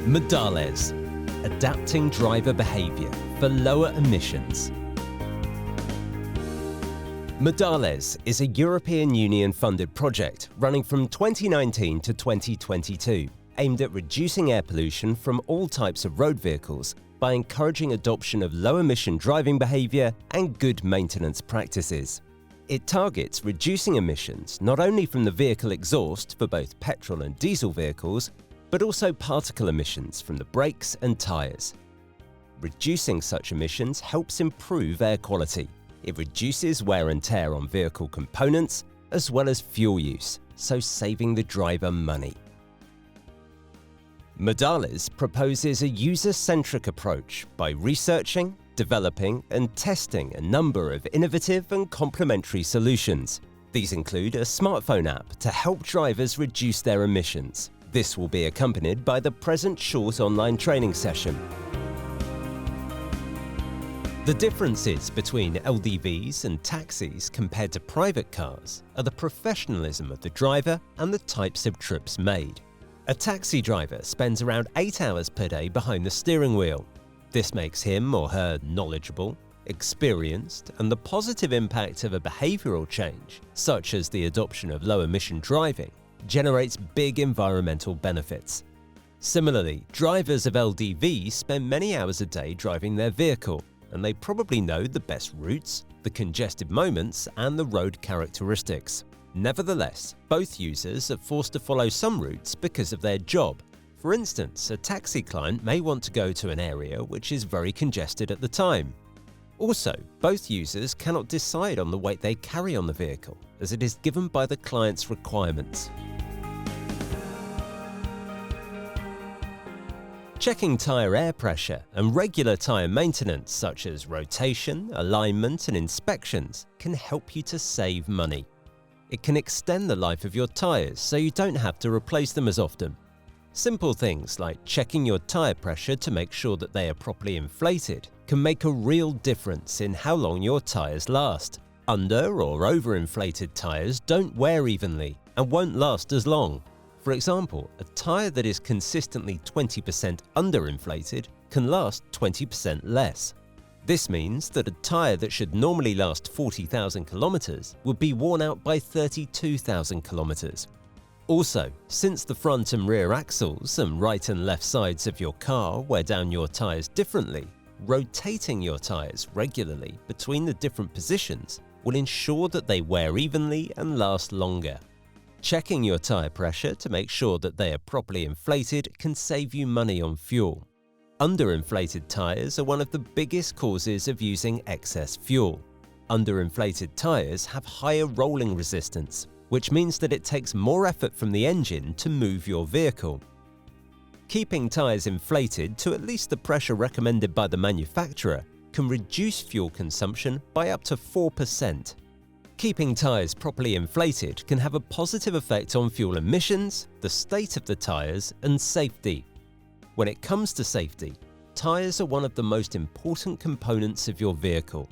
MODALES, adapting driver behavior for lower emissions. MODALES is a European Union-funded project running from 2019 to 2022, aimed at reducing air pollution from all types of road vehicles by encouraging adoption of low-emission driving behavior and good maintenance practices. It targets reducing emissions not only from the vehicle exhaust for both petrol and diesel vehicles, but also particle emissions from the brakes and tyres. Reducing such emissions helps improve air quality. It reduces wear and tear on vehicle components, as well as fuel use, so saving the driver money. MODALES proposes a user-centric approach by researching, developing and testing a number of innovative and complementary solutions. These include a smartphone app to help drivers reduce their emissions. This will be accompanied by the present short online training session. The differences between LDVs and taxis compared to private cars are the professionalism of the driver and the types of trips made. A taxi driver spends around 8 hours per day behind the steering wheel. This makes him or her knowledgeable, experienced, and the positive impact of a behavioral change, such as the adoption of low-emission driving, generates big environmental benefits. Similarly, drivers of LDV spend many hours a day driving their vehicle, and they probably know the best routes, the congested moments, and the road characteristics. Nevertheless, both users are forced to follow some routes because of their job. For instance, a taxi client may want to go to an area which is very congested at the time. Also, both users cannot decide on the weight they carry on the vehicle, as it is given by the client's requirements. Checking tyre air pressure and regular tyre maintenance such as rotation, alignment and inspections can help you to save money. It can extend the life of your tyres so you don't have to replace them as often. Simple things like checking your tyre pressure to make sure that they are properly inflated can make a real difference in how long your tyres last. Under or overinflated tyres don't wear evenly and won't last as long. For example, a tyre that is consistently 20% underinflated can last 20% less. This means that a tyre that should normally last 40,000 kilometers would be worn out by 32,000 kilometers. Also, since the front and rear axles and right and left sides of your car wear down your tyres differently, rotating your tyres regularly between the different positions will ensure that they wear evenly and last longer. Checking your tyre pressure to make sure that they are properly inflated can save you money on fuel. Underinflated tyres are one of the biggest causes of using excess fuel. Underinflated tyres have higher rolling resistance, which means that it takes more effort from the engine to move your vehicle. Keeping tyres inflated to at least the pressure recommended by the manufacturer can reduce fuel consumption by up to 4%. Keeping tyres properly inflated can have a positive effect on fuel emissions, the state of the tyres, and safety. When it comes to safety, tyres are one of the most important components of your vehicle.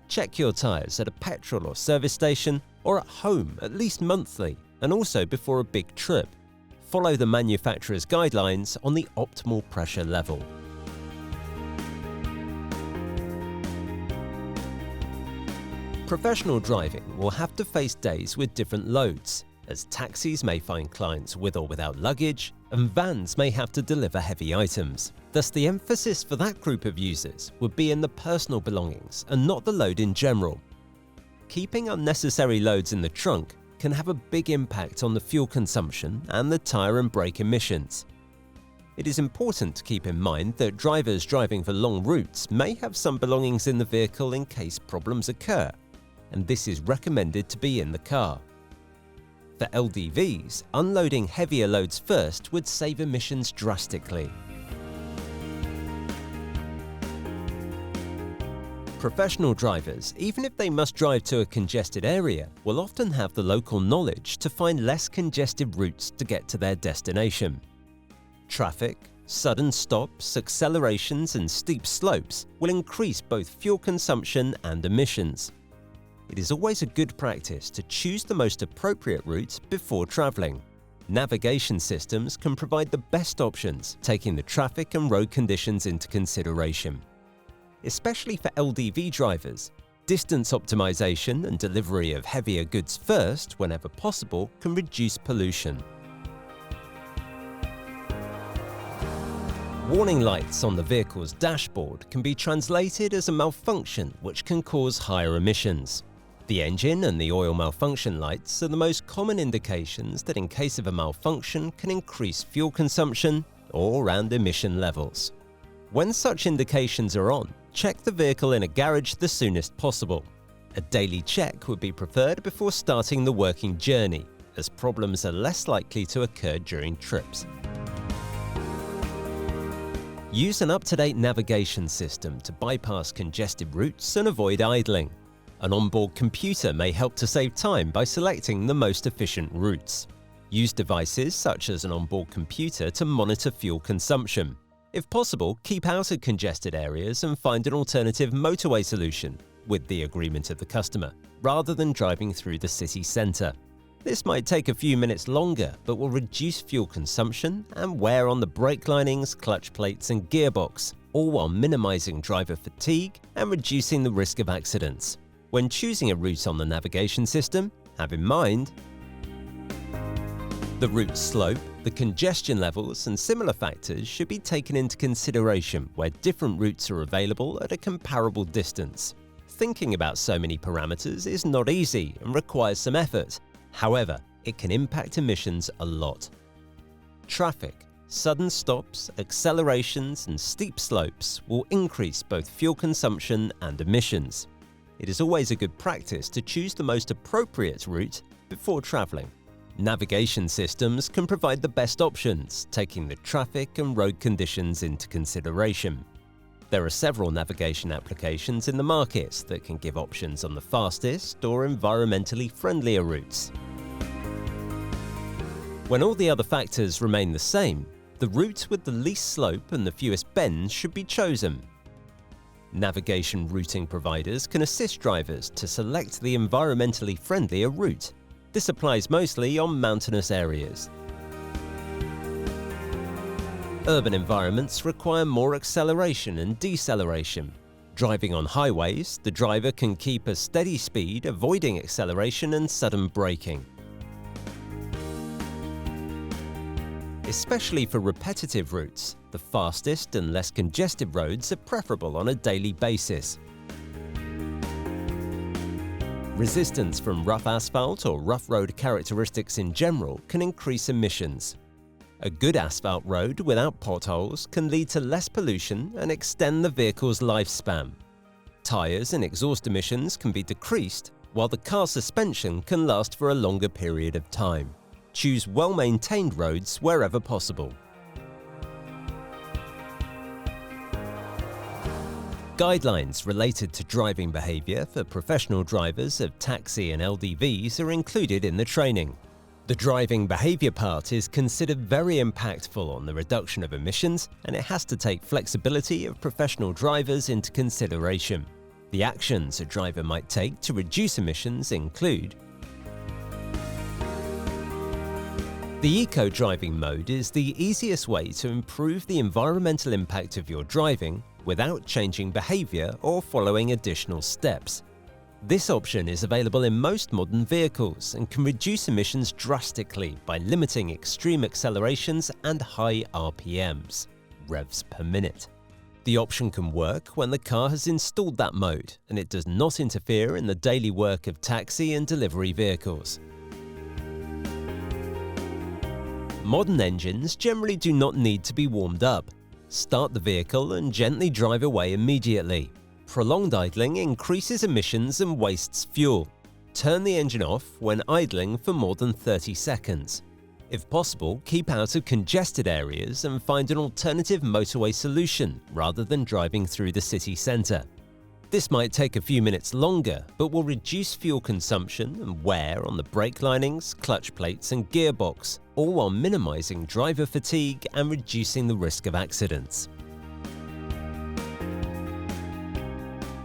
Check your tyres at a petrol or service station or at home at least monthly, and also before a big trip. Follow the manufacturer's guidelines on the optimal pressure level. Professional driving will have to face days with different loads, as taxis may find clients with or without luggage, and vans may have to deliver heavy items. Thus, the emphasis for that group of users would be in the personal belongings and not the load in general. Keeping unnecessary loads in the trunk can have a big impact on the fuel consumption and the tyre and brake emissions. It is important to keep in mind that drivers driving for long routes may have some belongings in the vehicle in case problems occur, and this is recommended to be in the car. For LDVs, unloading heavier loads first would save emissions drastically. Professional drivers, even if they must drive to a congested area, will often have the local knowledge to find less congested routes to get to their destination. Traffic, sudden stops, accelerations, and steep slopes will increase both fuel consumption and emissions. It is always a good practice to choose the most appropriate routes before traveling. Navigation systems can provide the best options, taking the traffic and road conditions into consideration. Especially for LDV drivers, distance optimization and delivery of heavier goods first whenever possible can reduce pollution. Warning lights on the vehicle's dashboard can be translated as a malfunction which can cause higher emissions. The engine and the oil malfunction lights are the most common indications that in case of a malfunction can increase fuel consumption or and emission levels. When such indications are on, check the vehicle in a garage the soonest possible. A daily check would be preferred before starting the working journey, as problems are less likely to occur during trips. Use an up-to-date navigation system to bypass congested routes and avoid idling. An onboard computer may help to save time by selecting the most efficient routes. Use devices such as an onboard computer to monitor fuel consumption. If possible, keep out of congested areas and find an alternative motorway solution, with the agreement of the customer, rather than driving through the city centre. This might take a few minutes longer, but will reduce fuel consumption and wear on the brake linings, clutch plates and gearbox, all while minimising driver fatigue and reducing the risk of accidents. When choosing a route on the navigation system, have in mind the route's slope, the congestion levels and similar factors should be taken into consideration where different routes are available at a comparable distance. Thinking about so many parameters is not easy and requires some effort. However, it can impact emissions a lot. Traffic, sudden stops, accelerations and steep slopes will increase both fuel consumption and emissions. It is always a good practice to choose the most appropriate route before traveling. Navigation systems can provide the best options, taking the traffic and road conditions into consideration. There are several navigation applications in the market that can give options on the fastest or environmentally friendlier routes. When all the other factors remain the same, the route with the least slope and the fewest bends should be chosen. Navigation routing providers can assist drivers to select the environmentally friendlier route. This applies mostly on mountainous areas. Urban environments require more acceleration and deceleration. Driving on highways, the driver can keep a steady speed, avoiding acceleration and sudden braking. Especially for repetitive routes, the fastest and less congested roads are preferable on a daily basis. Resistance from rough asphalt or rough road characteristics in general can increase emissions. A good asphalt road without potholes can lead to less pollution and extend the vehicle's lifespan. Tyres and exhaust emissions can be decreased, while the car suspension can last for a longer period of time. Choose well-maintained roads wherever possible. Guidelines related to driving behaviour for professional drivers of taxi and LDVs are included in the training. The driving behaviour part is considered very impactful on the reduction of emissions, and it has to take flexibility of professional drivers into consideration. The actions a driver might take to reduce emissions include: the eco-driving mode is the easiest way to improve the environmental impact of your driving without changing behaviour or following additional steps. This option is available in most modern vehicles and can reduce emissions drastically by limiting extreme accelerations and high RPMs, revs per minute. The option can work when the car has installed that mode and it does not interfere in the daily work of taxi and delivery vehicles. Modern engines generally do not need to be warmed up. Start the vehicle and gently drive away immediately. Prolonged idling increases emissions and wastes fuel. Turn the engine off when idling for more than 30 seconds. If possible, keep out of congested areas and find an alternative motorway solution rather than driving through the city centre. This might take a few minutes longer, but will reduce fuel consumption and wear on the brake linings, clutch plates and gearbox, all while minimising driver fatigue and reducing the risk of accidents.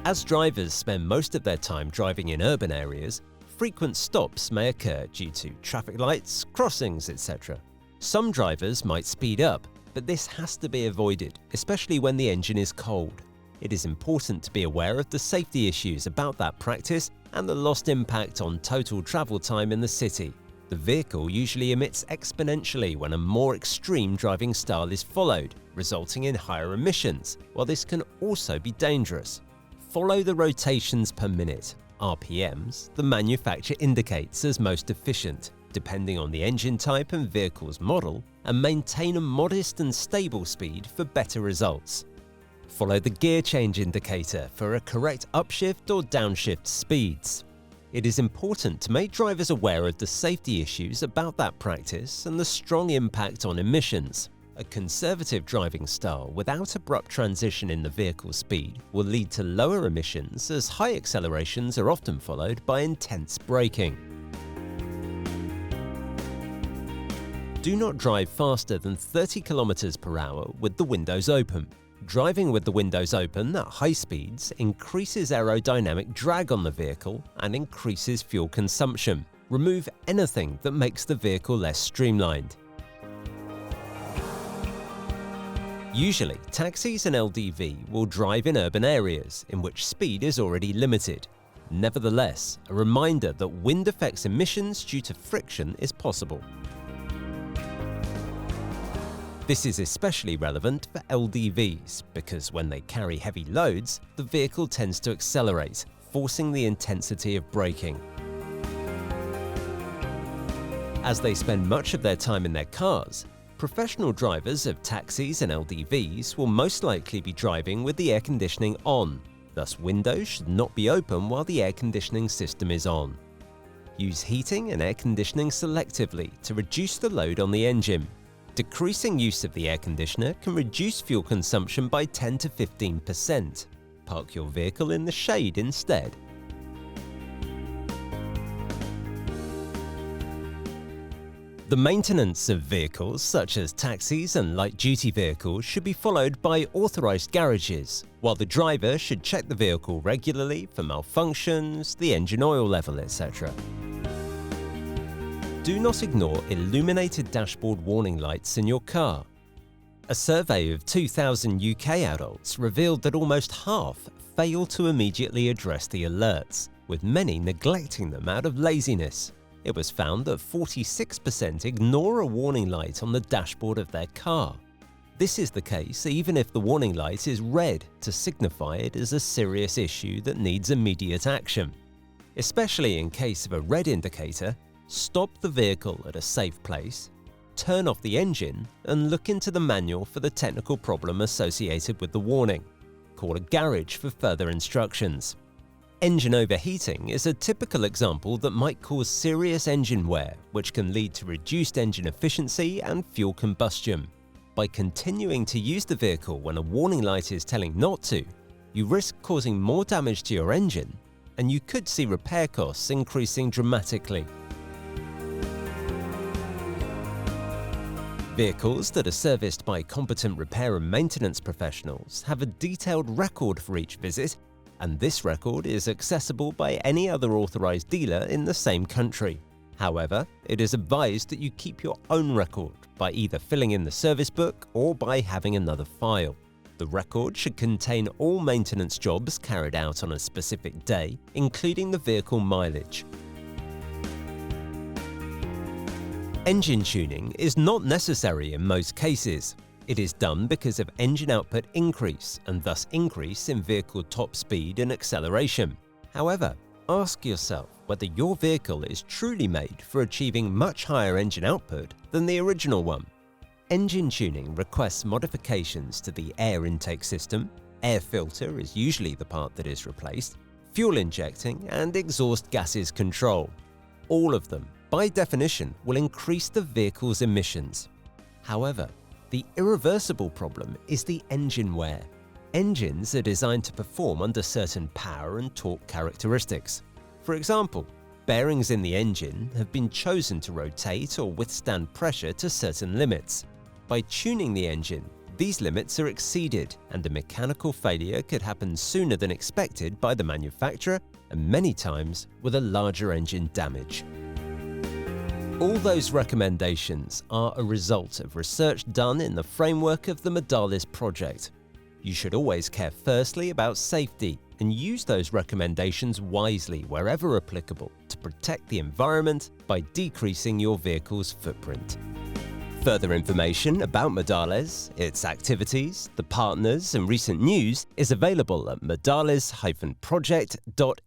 As drivers spend most of their time driving in urban areas, frequent stops may occur due to traffic lights, crossings, etc. Some drivers might speed up, but this has to be avoided, especially when the engine is cold. It is important to be aware of the safety issues about that practice and the lost impact on total travel time in the city. The vehicle usually emits exponentially when a more extreme driving style is followed, resulting in higher emissions, while this can also be dangerous. Follow the rotations per minute, RPMs, the manufacturer indicates as most efficient, depending on the engine type and vehicle's model, and maintain a modest and stable speed for better results. Follow the gear change indicator for a correct upshift or downshift speeds. It is important to make drivers aware of the safety issues about that practice and the strong impact on emissions. A conservative driving style without abrupt transition in the vehicle speed will lead to lower emissions, as high accelerations are often followed by intense braking. Do not drive faster than 30 km per hour with the windows open. Driving with the windows open at high speeds increases aerodynamic drag on the vehicle and increases fuel consumption. Remove anything that makes the vehicle less streamlined. Usually, taxis and LDV will drive in urban areas in which speed is already limited. Nevertheless, a reminder that wind affects emissions due to friction is possible. This is especially relevant for LDVs because when they carry heavy loads, the vehicle tends to accelerate, forcing the intensity of braking. As they spend much of their time in their cars, professional drivers of taxis and LDVs will most likely be driving with the air conditioning on, thus windows should not be open while the air conditioning system is on. Use heating and air conditioning selectively to reduce the load on the engine. Decreasing use of the air conditioner can reduce fuel consumption by 10 to 15%. Park your vehicle in the shade instead. The maintenance of vehicles such as taxis and light-duty vehicles should be followed by authorized garages, while the driver should check the vehicle regularly for malfunctions, the engine oil level, etc. Do not ignore illuminated dashboard warning lights in your car. A survey of 2,000 UK adults revealed that almost half fail to immediately address the alerts, with many neglecting them out of laziness. It was found that 46% ignore a warning light on the dashboard of their car. This is the case even if the warning light is red to signify it as a serious issue that needs immediate action. Especially in case of a red indicator, stop the vehicle at a safe place, turn off the engine, and look into the manual for the technical problem associated with the warning. Call a garage for further instructions. Engine overheating is a typical example that might cause serious engine wear, which can lead to reduced engine efficiency and fuel combustion. By continuing to use the vehicle when a warning light is telling not to, you risk causing more damage to your engine, and you could see repair costs increasing dramatically. Vehicles that are serviced by competent repair and maintenance professionals have a detailed record for each visit, and this record is accessible by any other authorized dealer in the same country. However, it is advised that you keep your own record by either filling in the service book or by having another file. The record should contain all maintenance jobs carried out on a specific day, including the vehicle mileage. Engine tuning is not necessary in most cases. It is done because of engine output increase and thus increase in vehicle top speed and acceleration. However, ask yourself whether your vehicle is truly made for achieving much higher engine output than the original one. Engine tuning requests modifications to the air intake system, air filter is usually the part that is replaced, fuel injecting, and exhaust gases control. All of them, by definition, will increase the vehicle's emissions. However, the irreversible problem is the engine wear. Engines are designed to perform under certain power and torque characteristics. For example, bearings in the engine have been chosen to rotate or withstand pressure to certain limits. By tuning the engine, these limits are exceeded, and a mechanical failure could happen sooner than expected by the manufacturer and many times with a larger engine damage. All those recommendations are a result of research done in the framework of the MODALES project. You should always care firstly about safety and use those recommendations wisely wherever applicable to protect the environment by decreasing your vehicle's footprint. Further information about MODALES, its activities, the partners and recent news is available at modales-project.eu.